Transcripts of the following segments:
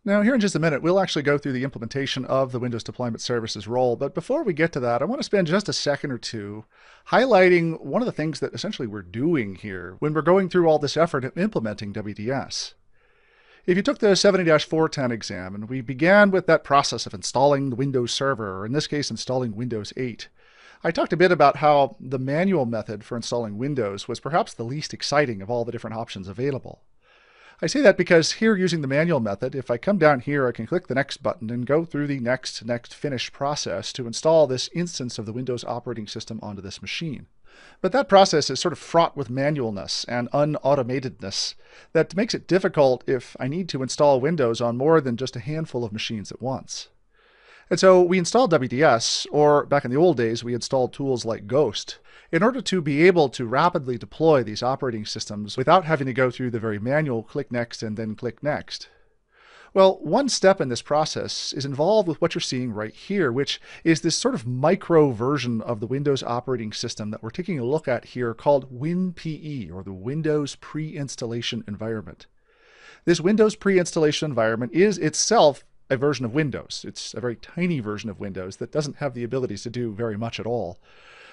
Now, here in just a minute, we'll actually go through the implementation of the Windows Deployment Services role. But before we get to that, I want to spend just a second or two highlighting one of the things that essentially we're doing here when we're going through all this effort of implementing WDS. If you took the 70-410 exam, and we began with that process of installing the Windows Server, or in this case, installing Windows 8, I talked a bit about how the manual method for installing Windows was perhaps the least exciting of all the different options available. I say that because here, using the manual method, if I come down here, I can click the next button and go through the next finish process to install this instance of the Windows operating system onto this machine. But that process is sort of fraught with manualness and unautomatedness that makes it difficult if I need to install Windows on more than just a handful of machines at once. And so we installed WDS, or back in the old days, we installed tools like Ghost, in order to be able to rapidly deploy these operating systems without having to go through the very manual click next and then click next. Well, one step in this process is involved with what you're seeing right here, which is this sort of micro version of the Windows operating system that we're taking a look at here called WinPE, or the Windows Pre-Installation Environment. This Windows Pre-Installation Environment is itself a version of Windows. It's a very tiny version of Windows that doesn't have the abilities to do very much at all.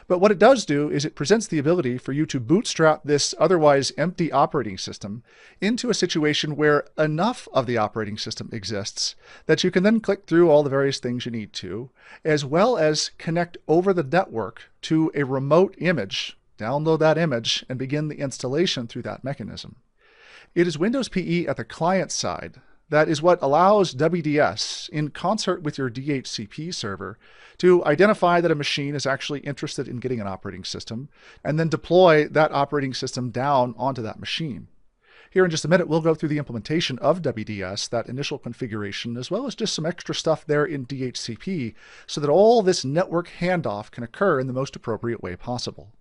But what it does do is it presents the ability for you to bootstrap this otherwise empty operating system into a situation where enough of the operating system exists that you can then click through all the various things you need to, as well as connect over the network to a remote image, download that image, and begin the installation through that mechanism. It is Windows PE at the client side that is what allows WDS, in concert with your DHCP server, to identify that a machine is actually interested in getting an operating system, and then deploy that operating system down onto that machine. Here in just a minute, we'll go through the implementation of WDS, that initial configuration, as well as just some extra stuff there in DHCP, so that all this network handoff can occur in the most appropriate way possible.